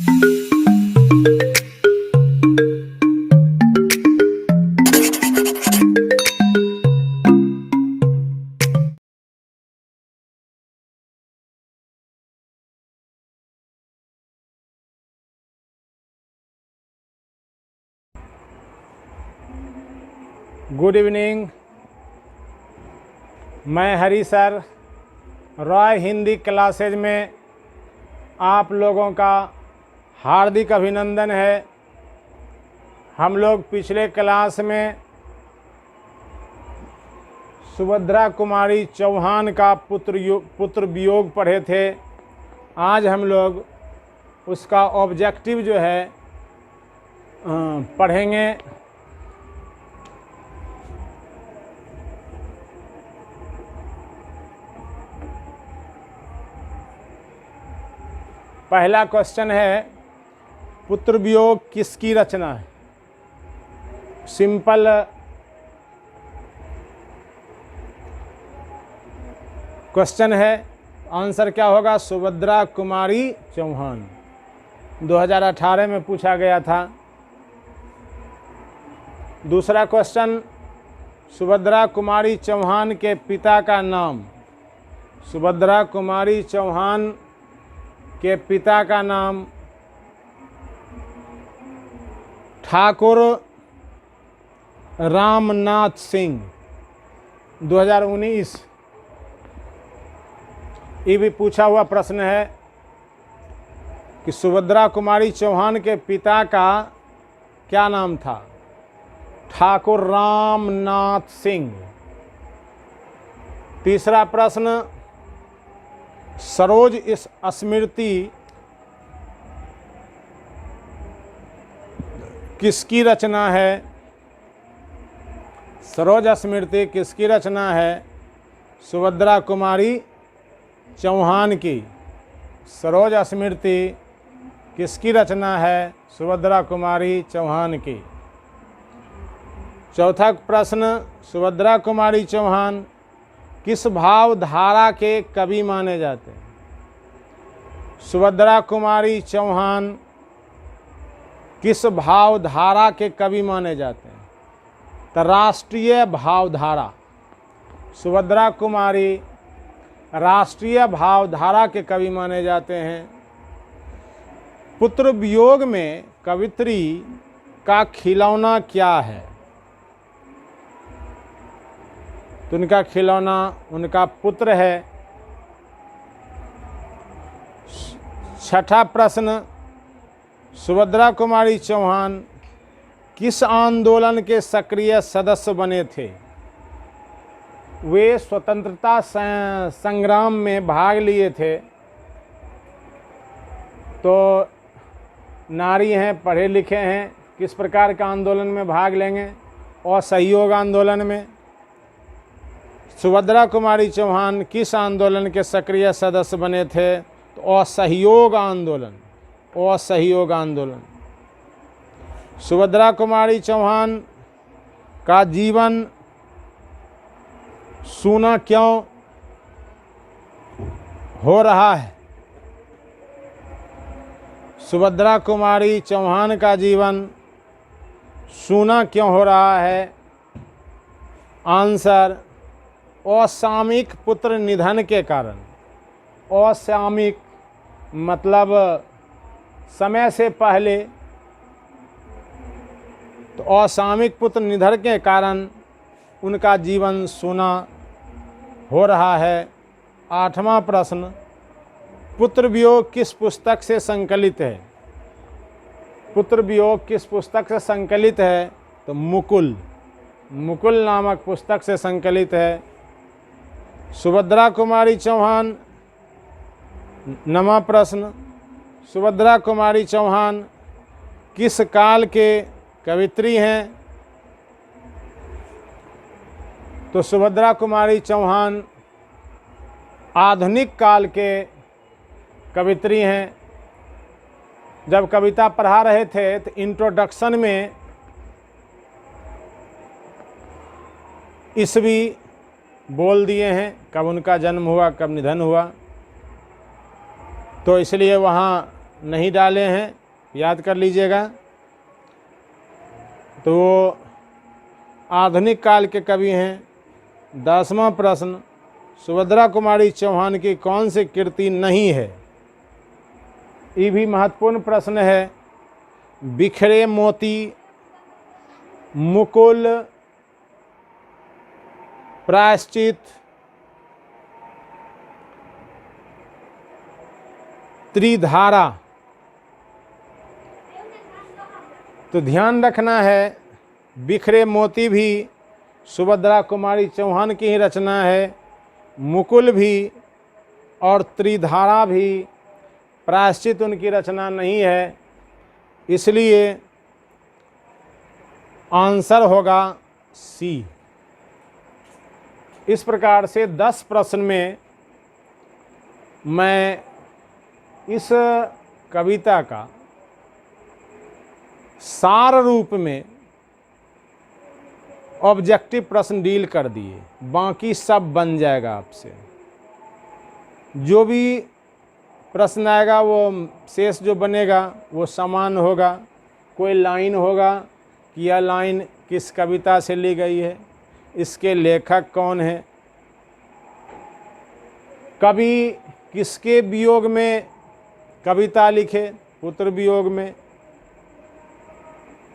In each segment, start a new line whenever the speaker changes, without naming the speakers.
Good evening, मैं हरी sir Roy Hindi classes में आप लोगों का हार्दिक अभिनंदन है। हम लोग पिछले क्लास में सुभद्रा कुमारी चौहान का पुत्र वियोग पढ़े थे। आज हम लोग उसका ऑब्जेक्टिव जो है पढ़ेंगे। पहला क्वेश्चन है, पुत्र वियोग किसकी रचना है? सिंपल क्वेश्चन है, आंसर क्या होगा? सुभद्रा कुमारी चौहान। 2018 में पूछा गया था। दूसरा क्वेश्चन, सुभद्रा कुमारी चौहान के पिता का नाम। सुभद्रा कुमारी चौहान के पिता का नाम ठाकुर रामनाथ सिंह। 2019 ये भी पूछा हुआ प्रश्न है कि सुभद्रा कुमारी चौहान के पिता का क्या नाम था? ठाकुर रामनाथ सिंह। तीसरा प्रश्न, सरोज इस स्मृति किसकी रचना है? सरोज स्मृति किसकी रचना है? सुभद्रा कुमारी चौहान की। सरोज स्मृति किसकी रचना है? सुभद्रा कुमारी चौहान की। चौथा प्रश्न, सुभद्रा कुमारी चौहान किस भावधारा के कवि माने जाते हैं? सुभद्रा कुमारी चौहान किस भावधारा के कवि माने जाते हैं? तो राष्ट्रीय भावधारा। सुभद्रा कुमारी राष्ट्रीय भावधारा के कवि माने जाते हैं। पुत्र वियोग में कवित्री का खिलौना क्या है? तो उनका खिलौना उनका पुत्र है। छठा प्रश्न, सुभद्रा कुमारी चौहान किस आंदोलन के सक्रिय सदस्य बने थे? वे स्वतंत्रता संग्राम में भाग लिए थे। तो नारी हैं, पढ़े लिखे हैं, किस प्रकार का आंदोलन में भाग लेंगे? असहयोग आंदोलन में। सुभद्रा कुमारी चौहान किस आंदोलन के सक्रिय सदस्य बने थे? तो असहयोग आंदोलन। असहयोग आंदोलन। सुभद्रा कुमारी चौहान का जीवन सूना क्यों हो रहा है? सुभद्रा कुमारी चौहान का जीवन सूना क्यों हो रहा है? आंसर, असामयिक पुत्र निधन के कारण। असामयिक मतलब समय से पहले। तो असामयिक पुत्र निधन के कारण उनका जीवन सूना हो रहा है। आठवां प्रश्न, पुत्र वियोग किस पुस्तक से संकलित है? पुत्र वियोग किस पुस्तक से संकलित है? तो मुकुल। मुकुल नामक पुस्तक से संकलित है। सुभद्रा कुमारी चौहान, नवा प्रश्न, सुभद्रा कुमारी चौहान किस काल के कवित्री हैं? तो सुभद्रा कुमारी चौहान आधुनिक काल के कवित्री हैं। जब कविता पढ़ा रहे थे तो इंट्रोडक्शन में ईस्वी बोल दिए हैं, कब उनका जन्म हुआ, कब निधन हुआ। तो इसलिए वहाँ नहीं डाले हैं, याद कर लीजिएगा। तो वो आधुनिक काल के कवि हैं। 10वां प्रश्न, सुभद्रा कुमारी चौहान की कौन सी कृति नहीं है? ये भी महत्वपूर्ण प्रश्न है। बिखरे मोती, मुकुल, प्रायश्चित, त्रिधारा। तो ध्यान रखना है, बिखरे मोती भी सुभद्रा कुमारी चौहान की ही रचना है, मुकुल भी और त्रिधारा भी प्रायश्चित उनकी रचना नहीं है। इसलिए आंसर होगा सी। इस प्रकार से 10 प्रश्न में मैं इस कविता का सार रूप में ऑब्जेक्टिव प्रश्न डील कर दिए, बाकी सब बन जाएगा आपसे। जो भी प्रश्न आएगा वो शेष जो बनेगा वो समान होगा। कोई लाइन होगा कि यह लाइन किस कविता से ली गई है, इसके लेखक कौन है, कवि किसके वियोग में कविता लिखे, पुत्र वियोग में,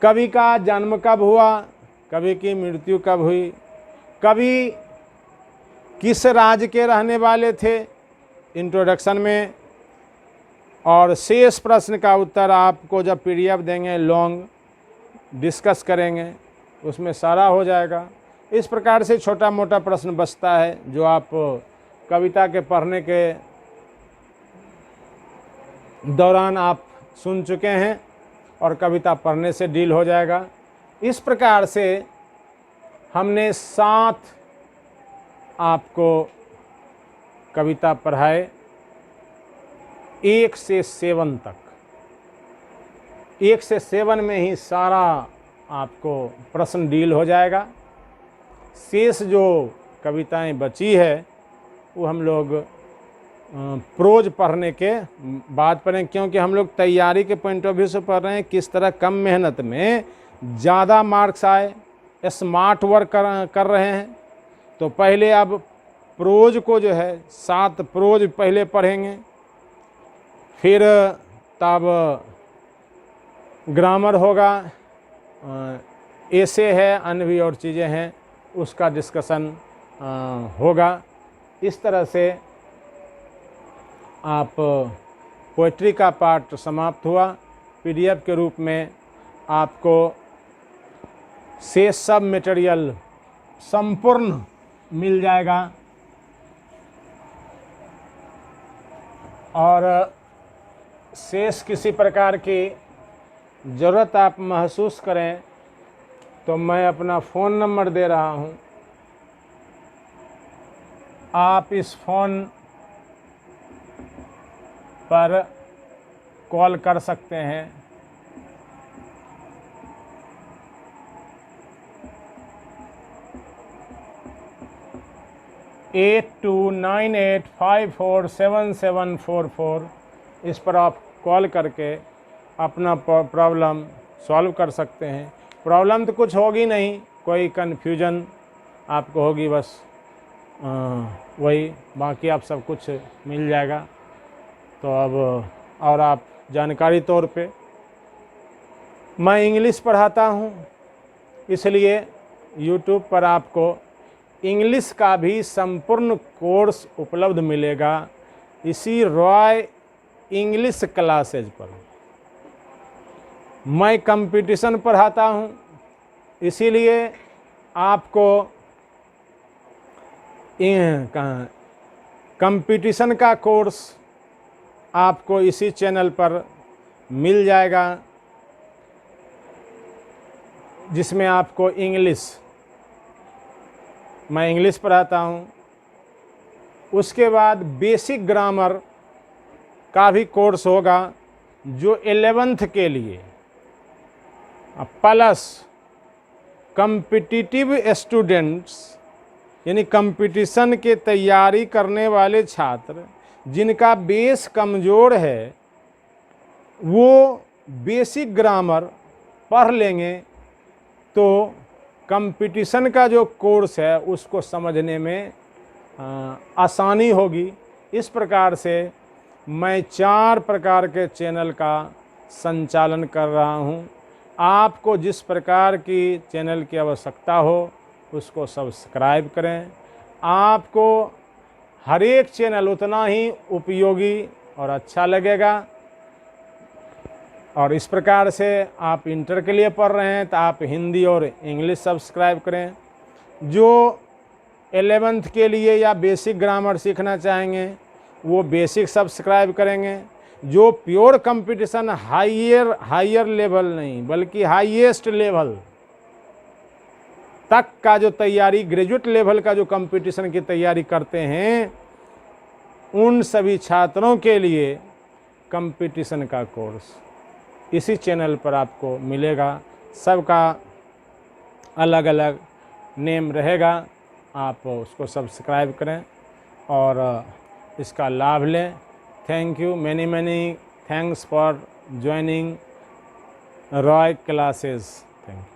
कवि का जन्म कब हुआ, कवि की मृत्यु कब हुई, कवि किस राज्य के रहने वाले थे, इंट्रोडक्शन में। और शेष प्रश्न का उत्तर आपको जब पीडीएफ देंगे, लॉन्ग डिस्कस करेंगे, उसमें सारा हो जाएगा। इस प्रकार से छोटा मोटा प्रश्न बचता है जो आप कविता के पढ़ने के दौरान आप सुन चुके हैं और कविता पढ़ने से डील हो जाएगा। इस प्रकार से हमने 7 आपको कविता पढ़ाए, 1 से 7 तक। 1 से 7 में ही सारा आपको प्रश्न डील हो जाएगा। शेष जो कविताएं बची है वो हम लोग प्रोज पढ़ने के बाद पढ़ें, क्योंकि हम लोग तैयारी के पॉइंट ऑफ व्यू से पढ़ रहे हैं किस तरह कम मेहनत में ज़्यादा मार्क्स आए, स्मार्ट वर्क कर रहे हैं। तो पहले अब प्रोज को जो है 7 प्रोज पहले पढ़ेंगे, फिर तब ग्रामर होगा, ऐसे है, अन्य भी और चीज़ें हैं, उसका डिस्कशन होगा। इस तरह से आप पोइट्री का पार्ट समाप्त हुआ। पीडीएफ के रूप में आपको शेष सब मटेरियल संपूर्ण मिल जाएगा। और शेष किसी प्रकार की ज़रूरत आप महसूस करें तो मैं अपना फ़ोन नंबर दे रहा हूं, आप इस फ़ोन पर कॉल कर सकते हैं। एट 8298547744 इस पर आप कॉल करके अपना प्रॉब्लम सॉल्व कर सकते हैं। प्रॉब्लम तो कुछ होगी नहीं, कोई कन्फ्यूजन आपको होगी बस वही, बाकी आप सब कुछ मिल जाएगा। तो अब और आप जानकारी तौर पे मैं इंग्लिश पढ़ाता हूँ, इसलिए YouTube पर आपको इंग्लिश का भी संपूर्ण कोर्स उपलब्ध मिलेगा इसी रॉय इंग्लिश क्लासेज पर। मैं कंपटीशन पढ़ाता हूँ, इसीलिए आपको कंपटीशन का कोर्स आपको इसी चैनल पर मिल जाएगा, जिसमें आपको मैं इंग्लिश पढ़ाता हूँ। उसके बाद बेसिक ग्रामर का भी कोर्स होगा जो 11th के लिए, प्लस कॉम्पिटिटिव स्टूडेंट्स यानी कंपटीशन के तैयारी करने वाले छात्र जिनका बेस कमज़ोर है, वो बेसिक ग्रामर पढ़ लेंगे तो कंपटीशन का जो कोर्स है उसको समझने में आसानी होगी। इस प्रकार से मैं 4 प्रकार के चैनल का संचालन कर रहा हूँ। आपको जिस प्रकार की चैनल की आवश्यकता हो उसको सब्सक्राइब करें। आपको हर एक चैनल उतना ही उपयोगी और अच्छा लगेगा। और इस प्रकार से आप इंटर के लिए पढ़ रहे हैं तो आप हिंदी और इंग्लिश सब्सक्राइब करें। जो 11th के लिए या बेसिक ग्रामर सीखना चाहेंगे वो बेसिक सब्सक्राइब करेंगे। जो प्योर कंपटीशन हायर लेवल नहीं बल्कि हाईएस्ट लेवल तक का जो तैयारी, ग्रेजुएट लेवल का जो कंपटीशन की तैयारी करते हैं, उन सभी छात्रों के लिए कंपटीशन का कोर्स इसी चैनल पर आपको मिलेगा। सबका अलग अलग नेम रहेगा, आप उसको सब्सक्राइब करें और इसका लाभ लें। Thank you, many thanks for joining Roy classes. Thank you.